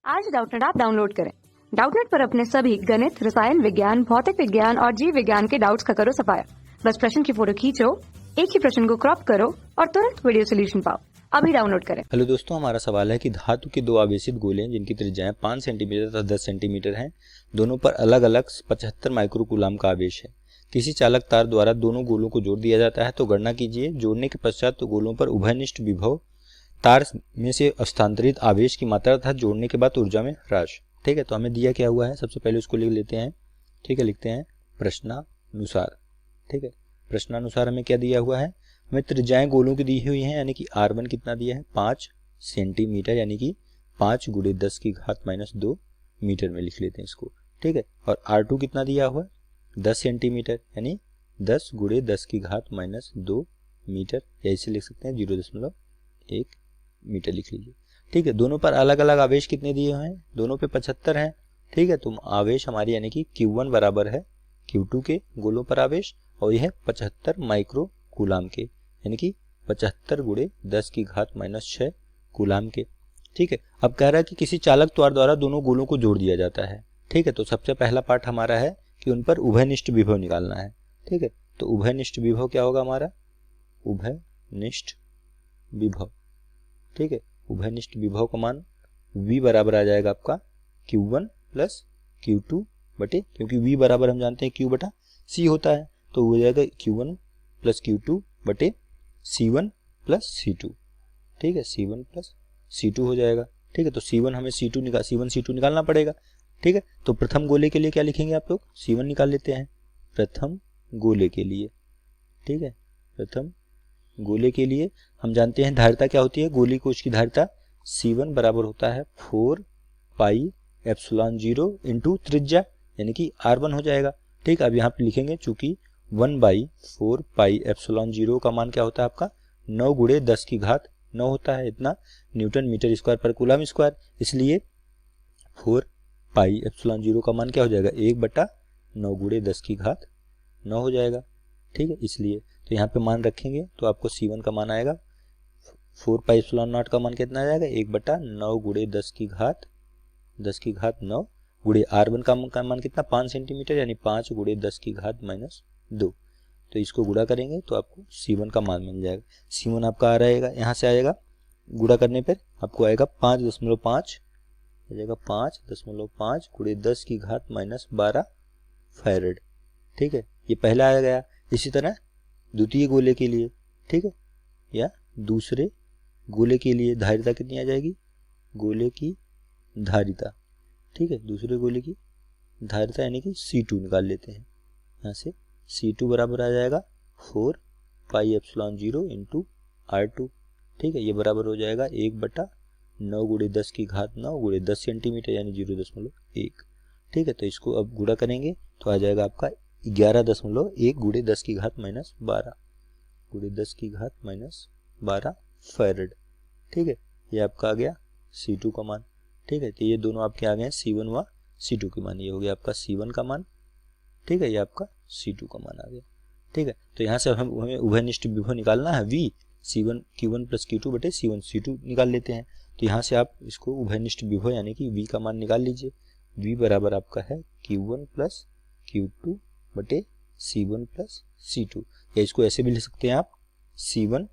आज Doubtnut app download करें। Doubtnut पर अपने सभी गणित, रसायन विज्ञान, भौतिक विज्ञान और जीव विज्ञान के डाउट्स का करो सफाया। बस प्रश्न की फोटो खींचो, एक ही प्रश्न को क्रॉप करो और तुरंत वीडियो सोल्यूशन पाओ। अभी डाउनलोड करें। हेलो दोस्तों, हमारा सवाल है कि धातु के दो आवेशित गोले जिनकी त्रिज्याएं 5 सेंटीमीटर तथा 10 सेंटीमीटर हैं, दोनों पर अलग अलग 75 माइक्रोकूलाम का आवेश है। किसी चालक तार द्वारा दोनों गोलों को जोड़ दिया जाता है, तो गणना कीजिए जोड़ने के पश्चात तो गोलों पर उभयनिष्ठ विभव, तार में से हस्तांतरित आवेश की मात्रा तथा जोड़ने के बाद ऊर्जा में ह्रास। ठीक है, तो हमें दिया क्या हुआ है, सबसे पहले उसको लिख लेते हैं। ठीक है, लिखते हैं प्रश्नानुसार। ठीक है, प्रश्नानुसार हमें क्या दिया हुआ है, हमें त्रिज्याएं गोलों की दी हुई हैं, यानी कि R1 कितना दिया है 5 सेंटीमीटर, यानी कि 5 × 10 की घात -2 मीटर में लिख लेते हैं इसको। ठीक है, और R2 कितना दिया हुआ है 10 सेंटीमीटर, यानी 10 × 10 की घात -2 मीटर, या इसे लिख सकते हैं 0.1 मीटर लिख लीजिए। ठीक है, दोनों पर अलग अलग आवेश कितने दिए हुए हैं, दोनों पे 75 हैं। ठीक है, तो आवेश हमारी यानी कि Q1 बराबर है Q2 के गोलों पर आवेश, और यह है 75 माइक्रो कूलाम के, यानी कि 75 × 10 की घात -6 कूलाम के। ठीक है, अब कह रहा है कि किसी चालक तार द्वारा दोनों गोलों को जोड़ दिया जाता है। ठीक है, तो सबसे पहला पार्ट हमारा है कि उन पर उभयनिष्ठ विभव निकालना है। ठीक है, तो उभयनिष्ठ विभव क्या होगा हमारा, उभयनिष्ठ विभव। ठीक है, उभयनिष्ठ विभव का मान V बराबर आ जाएगा आपका Q1 + Q2 बटे, क्योंकि V बराबर हम जानते हैं Q/C होता है, तो हो जाएगा Q1 + Q2 बटे C1 + C2। ठीक है, C1 + C2 हो जाएगा। ठीक है, तो C1 हमें C1 C2 निकालना पड़ेगा। ठीक है, तो प्रथम गोले के लिए क्या लिखेंगे आप लोग, C1 निकाल लेते हैं प्रथम गोले के लिए। ठीक है, प्रथम गोले के लिए हम जानते हैं धारिता क्या होती है, गोली कोश की धारिता C1 बराबर होता है 4πε0 इंटू त्रिज्या, यानी कि R1 हो जाएगा। ठीक, अब यहाँ पे लिखेंगे चूंकि 1/4πε0 का मान क्या होता है आपका 9 × 10 की घात 9 होता है, इतना न्यूटन मीटर स्क्वायर पर कूलम स्क्वायर, इसलिए 4πε0 का मान क्या हो जाएगा 1/9 × 10 की घात 9 हो जाएगा। ठीक है, इसलिए तो यहाँ पे मान रखेंगे तो आपको C1 का मान आएगा 4πε0 का मान कितना आ जाएगा 1/9 × 10 की घात 9 × R1 का मान कितना 5 सेंटीमीटर, यानी 5 × 10 की घात -2। तो इसको गुणा करेंगे तो आपको C1 का मान मिल जाएगा। C1 आपका आ रहेगा, यहाँ से आएगा गुणा करने पर आपको आएगा 5.5 आ जाएगा 5.5 × 10 की घात -12 फैरेड। ठीक है, ये पहला आ गया। इसी तरह द्वितीय गोले के लिए, ठीक है, या दूसरे गोले के लिए धारिता कितनी आ जाएगी, गोले की धारिता। ठीक है, दूसरे गोले की धारिता यानी कि C2 निकाल लेते हैं। यहाँ से C2 बराबर आ जाएगा 4πε0 इंटू R2। ठीक है, ये बराबर हो जाएगा 1/9 × 10 की घात 9 × 10 सेंटीमीटर, यानी 0.1। ठीक है, तो इसको अब गुणा करेंगे तो आ जाएगा आपका 11.1 × 10 की घात -12 × 10 की घात -12 फैरेड। ठीक है, ये आपका आ गया C2 का मान। ठीक है, तो ये दोनों आपके आ गए C1 व C2 के मान, ये हो गया आपका C1 का मान। ठीक है, ये आपका C2 का मान आ गया। ठीक है, तो यहाँ से हमें उभयनिष्ठ विभव निकालना है V, Q1 + Q2 बटे C1 C2 निकाल लेते हैं। तो यहाँ से आप इसको उभयनिष्ठ विभव यानी कि V का मान निकाल लीजिए। V बराबर आपका है Q1 + Q2 बटे C1 + C2, या इसको ऐसे भी लिख सकते हैं आप C1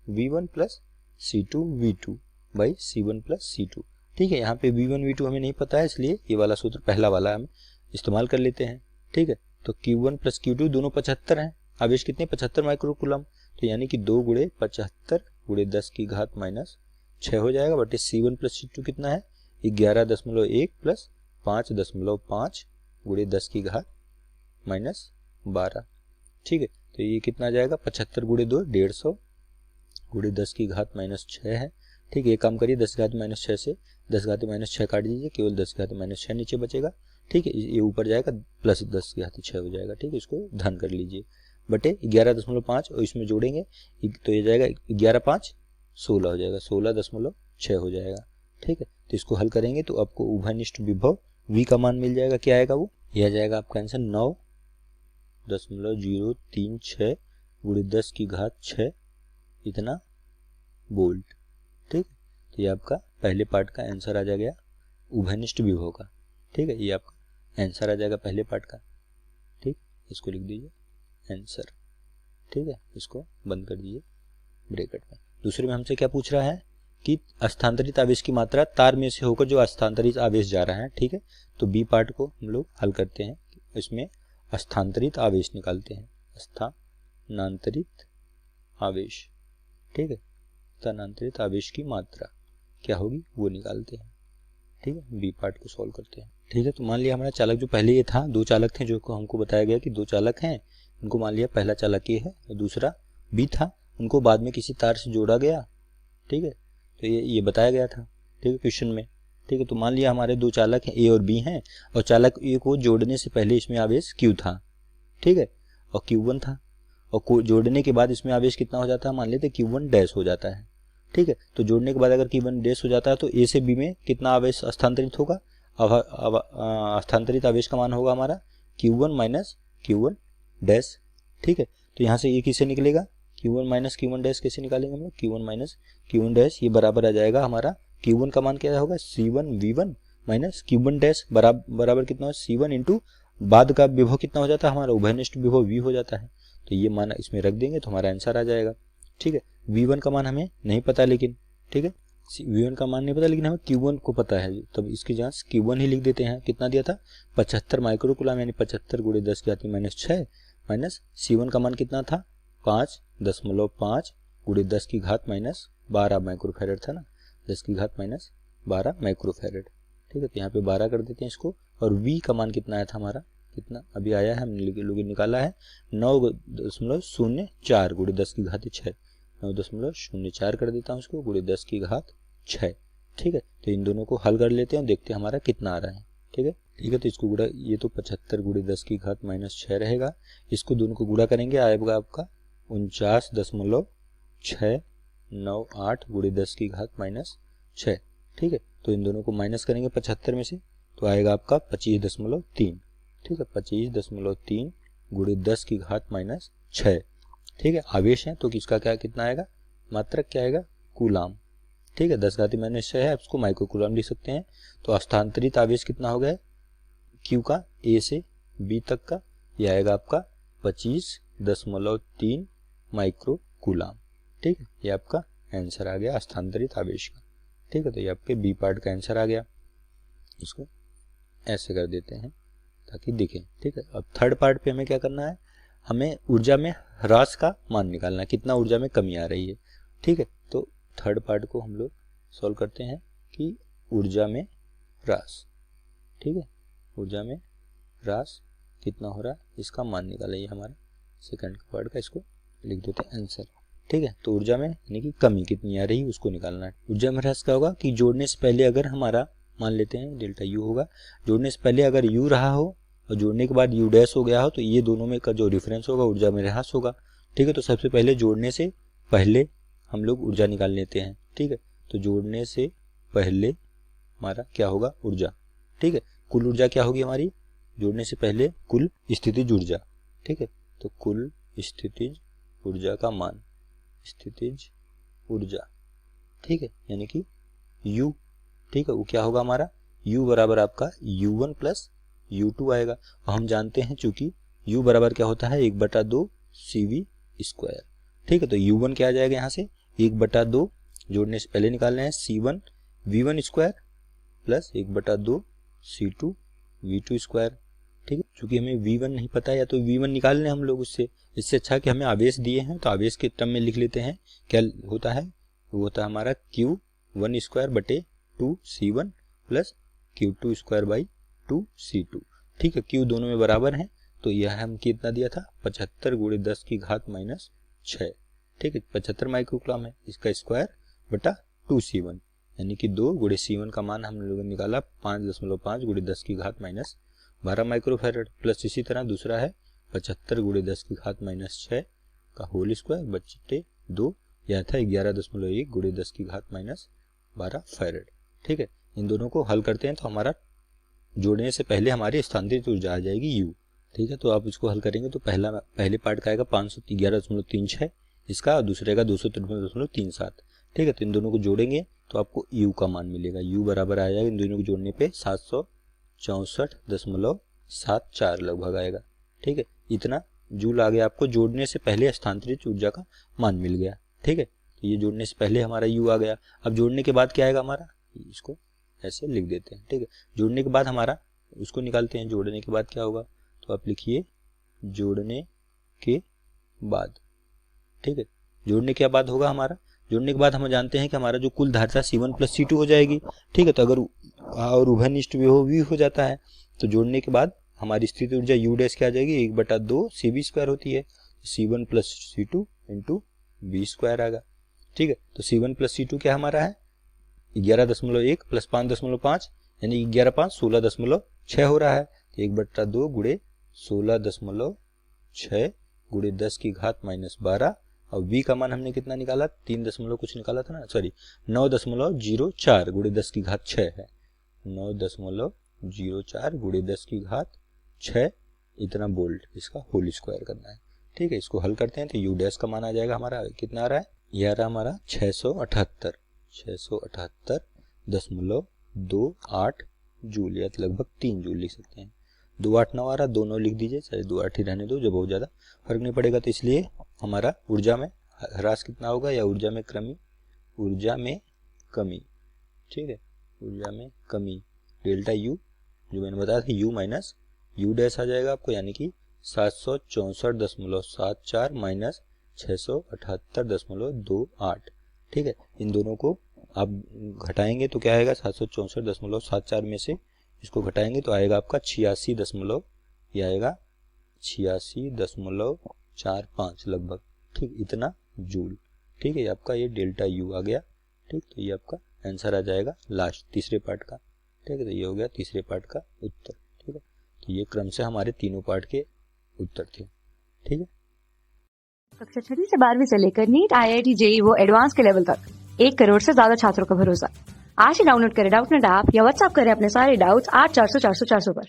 V1 + C2 V2 by C1 + C2। ठीक है, यहाँ पे V1 V2 हमें नहीं पता है, इसलिए ये वाला सूत्र पहला वाला हम इस्तेमाल कर लेते हैं। ठीक है, तो Q1 + Q2 दोनों 75 हैं, आवेश कितने 75 माइक्रोकूलम, तो यानी कि 2 × 75 × 10 की घात -6 हो जाएगा बटे C1 + C2 कितना है 11.1 + 5.5 × 10 की घात -12। ठीक है, तो ये कितना आ जाएगा 75 × 2 150 × 10 की घात -6 है। ठीक है, ये काम करिए 10 की घात -6 से 10 की घात -6 काट दीजिए, केवल 10 की घात -6 नीचे बचेगा। ठीक है, ये ऊपर जाएगा प्लस 10 की घात 6 हो जाएगा। ठीक है, इसको धन कर लीजिए बटे 11.5 और इसमें जोड़ेंगे तो ये जाएगा 11×5 16 हो जाएगा, 16.6 हो जाएगा। ठीक है, तो इसको हल करेंगे तो आपको उभयनिष्ठ विभव V का मान मिल जाएगा, क्या आएगा वो, यह जाएगा आपका आंसर 9.036 × 10 की घात 6 इतना वोल्ट। ठीक, तो ये आपका पहले पार्ट का आंसर आ जा गया। उभयनिष्ठ विभव का। ठीक है, ये आपका आंसर आ जाएगा पहले पार्ट का। ठीक, इसको लिख दीजिए आंसर। ठीक है, इसको बंद कर दीजिए ब्रैकेट में। दूसरे में हमसे क्या पूछ रहा है कि स्थानांतरित आवेश की मात्रा तार में से होकर जो स्थानांतरित आवेश जा रहा है। ठीक है, तो बी पार्ट को हम लोग हल करते हैं, इसमें स्थानांतरित आवेश निकालते हैं, स्थानांतरित आवेश। ठीक है, स्थानांतरित आवेश की मात्रा क्या होगी वो निकालते हैं। ठीक है, बी पार्ट को सॉल्व करते हैं। ठीक है, तो मान लिया हमारा चालक जो पहले ये था, दो चालक थे जो को हमको बताया गया कि दो चालक हैं, उनको मान लिया पहला चालक ये है और दूसरा बी था, उनको बाद में किसी तार से जोड़ा गया। ठीक है, तो ये बताया गया था। ठीक है, क्वेश्चन में। ठीक है, तो मान लिया हमारे दो चालक हैं ए और बी हैं और चालक ए को जोड़ने से पहले इसमें आवेश क्यू था। ठीक है, और Q1 था, और जोड़ने के बाद इसमें आवेश कितना हो जाता है, मान लेते Q1 डैश हो जाता है। ठीक है, तो जोड़ने के बाद अगर Q1 डैश हो जाता है तो ए से बी में कितना आवेश स्थानांतरित होगा, स्थानांतरित आवेश का मान होगा हमारा Q1 माइनस Q1 डैश। ठीक है, तो यहाँ से ये किससे निकलेगा, Q1 माइनस Q1 डैश कैसे निकालेंगे हम लोग, Q1 माइनस Q1 डैश, ये बराबर आ जाएगा हमारा Q1 का मान क्या होगा C1 V1 minus Q1 dash बराबर कितना हो C1 इंटू बाद का विभव कितना हो जाता है हमारा, उभयनिष्ठ विभव V हो जाता है। तो ये मान इसमें रख देंगे तो हमारा आंसर आ जाएगा। ठीक है, V1 का मान हमें नहीं पता लेकिन, ठीक है, V1 का मान नहीं पता लेकिन हमें Q1 को पता है, तब इसकी जांच Q1 ही लिख देते हैं। कितना दिया था 75 माइक्रोकूलम, यानी 75 गुणे 10 की घात माइनस 6 माइनस C1 का मान कितना था 5.5 गुणे 10 की घात माइनस 12 माइक्रोफैरड था ना, 10 की घात माइनस 12 माइक्रोफैरड। ठीक है, तो यहाँ पे 12 कर देते हैं इसको। और V का मान कितना आया था हमारा, कितना अभी आया है, हमने लोग निकाला है 9.04 गुणे 10 की घात 6, 9.04 कर देता हूँ इसको गुणे 10 की घात 6। ठीक है, तो इन दोनों को हल कर लेते हैं और देखते हैं हमारा कितना आ रहा है। ठीक है, तो इसको गुणा, ये तो 75 गुणे 10 की घात माइनस 6 रहेगा, इसको दोनों को गुणा करेंगे आएगा आपका 49.698 गुणे 10 की घात माइनस 6। ठीक है, तो इन दोनों को माइनस करेंगे 75 में से तो आएगा आपका 25.3। ठीक है, 25.3 गुणे 10 की घात माइनस 6। ठीक है, आवेश है तो किसका क्या कितना आएगा, मात्रक क्या आएगा कूलाम। ठीक है, 10 घाती माइनस 6 है, इसको माइक्रो कूलाम लिख सकते हैं। तो स्थानांतरित आवेश कितना हो गया क्यू का ए से बी तक का, यह आएगा आपका 25.3 माइक्रो कूलाम। ठीक है, ये आपका आंसर आ गया स्थानांतरित आवेश का। ठीक है, तो ये आपके बी पार्ट का आंसर आ गया। इसको ऐसे कर देते हैं ताकि दिखे। ठीक है, अब थर्ड पार्ट पे हमें क्या करना है, हमें ऊर्जा में ह्रास का मान निकालना है, कितना ऊर्जा में कमी आ रही है। ठीक है, तो थर्ड पार्ट को हम लोग सॉल्व करते हैं कि ऊर्जा में ह्रास। ठीक है, ऊर्जा में ह्रास कितना हो रहा है इसका मान निकाला, ये हमारा सेकंड पार्ट का, इसको लिख देते हैं आंसर। ठीक है, तो ऊर्जा में यानी कि कमी कितनी आ रही है उसको निकालना है। ऊर्जा में ह्रास क्या होगा कि जोड़ने से पहले अगर हमारा मान लेते हैं डेल्टा यू होगा, जोड़ने से पहले अगर यू रहा हो और जोड़ने के बाद यू डैश हो गया हो तो ये दोनों में का जो डिफरेंस होगा ऊर्जा में ह्रास होगा। ठीक है, तो सबसे पहले जोड़ने से पहले हम लोग ऊर्जा निकाल लेते हैं। ठीक है, तो जोड़ने से पहले हमारा क्या होगा ऊर्जा। ठीक है, कुल ऊर्जा क्या होगी हमारी, जोड़ने से पहले कुल स्थितिज ऊर्जा। ठीक है, तो कुल स्थितिज ऊर्जा का मान, स्थितिज ऊर्जा। ठीक है, यानी कि U। ठीक है, वो क्या होगा हमारा U बराबर आपका U1 प्लस U2 आएगा। और हम जानते हैं चूंकि U बराबर क्या होता है 1/2 CV स्क्वायर। ठीक है, तो U1 क्या आ जाएगा यहाँ से 1/2, जोड़ने से पहले निकालना है C1 V1 square plus 1/2 C2 V2 square. ठीक है, चूंकि हमें V1 नहीं पता है या तो V1 निकाल लें हम लोग उससे, इससे अच्छा कि हमें आवेश दिए हैं तो आवेश के टर्म में लिख लेते हैं। क्या होता है, वो होता है हमारा Q1 स्क्वायर बटे 2 C1 plus Q2 square by 2 C2। ठीक है, Q दोनों में बराबर है तो यह हम कितना दिया था 75 गुणे 10 की घात माइनस 6। ठीक है, 75 माइक्रोकूलम है, इसका स्क्वायर बटा 2 C1 यानी कि 2 गुणे C1 का मान हम लोगों ने निकाला 5.5 गुणे 10 की घात माइनस 12 माइक्रोफैरड, प्लस इसी तरह दूसरा है 75 गुणे 10 की घात माइनस 6 का होल स्क्वायर बटे 2, यह था 11.1 गुणे 10 की घात माइनस 12 फैरड। ठीक है, इन दोनों को हल करते हैं तो हमारा जोड़ने से पहले हमारी स्थानांतरित ऊर्जा आ जाएगी U। ठीक है, तो आप इसको हल करेंगे तो पहले पार्ट का आएगा 511.36 इसका, और दूसरे का 253.37। ठीक है। तो इन दोनों को जोड़ेंगे तो आपको u का मान मिलेगा। u बराबर आ जाएगा इन दोनों को जोड़ने पे 764.74 लगभग आएगा। ठीक है, इतना जूल आ गया। आपको जोड़ने से पहले स्थानांतरित ऊर्जा का मान मिल गया। ठीक है, तो ये जोड़ने से पहले हमारा u आ गया। अब जोड़ने के बाद क्या आएगा हमारा, इसको ऐसे लिख देते हैं। ठीक है, जोड़ने के बाद हमारा उसको निकालते हैं। जोड़ने के बाद क्या होगा, तो आप लिखिए जोड़ने के बाद। ठीक है, जोड़ने के बाद होगा हमारा, जोड़ने के बाद हम जानते हैं कि हमारा जो कुल धारिता C1 प्लस C2 हो जाएगी। ठीक है, तो अगर और उभयनिष्ठ भी हो जाता है तो जोड़ने के बाद हमारी स्थित ऊर्जा U डैश क्या आ जाएगी, 1/2 CV स्क्वायर होती है। C1 plus C2 into V square आएगा। ठीक है, तो C1 प्लस C2 क्या हमारा है 11.1 प्लस 5.5 यानी 11 5 16.6 हो रहा है। तो 1/2 गुणे 16.6 गुणे 10 की घात -12 और v का मान हमने कितना निकाला 3 दशमलव कुछ निकाला था ना, सॉरी 9.04 गुणे 10 की घात 6 है। 9.04 गुणे 10 की घात 6 इतना बोल्ट इसका होल स्क्वायर करना है। ठीक है, इसको हल करते हैं तो u डैश का मान आ जाएगा हमारा कितना आ रहा है, यह आ रहा हमारा 678.28 जूल या लगभग 3 जूल लिख सकते हैं। 2 8 9 आ रहा, 2 9 लिख दीजिए, चाहे 2 8 ही रहने दो, जब बहुत ज़्यादा फर्क नहीं पड़ेगा। तो इसलिए हमारा ऊर्जा में ह्रास कितना होगा या ऊर्जा में कमी, ठीक है, ऊर्जा में कमी डेल्टा U जो मैंने बताया था U माइनस U डैश आ जाएगा आपको, यानी कि 764.74 माइनस 678.28। ठीक है, इन दोनों को आप घटाएंगे तो क्या आएगा 764.74 में से इसको घटाएंगे तो आएगा आपका 86.45 लगभग। ठीक, इतना जूल। ठीक है, आपका ये डेल्टा U आ गया। ठीक, तो ये आपका आंसर आ जाएगा लास्ट तीसरे पार्ट का। ठीक है, तो ये हो गया तीसरे पार्ट का उत्तर। ठीक है, तो ये क्रम से हमारे तीनों पार्ट के उत्तर थे। ठीक है, कक्षा 6 से 12वीं से लेकर नीट, IIT, JEE वो एडवांस के लेवल तक 1 करोड़ से ज्यादा छात्रों का भरोसा। आज ही डाउनलोड करें डाउटनेट ऐप या व्हाट्सएप करें अपने सारे डाउट्स 8400 400 400 पर।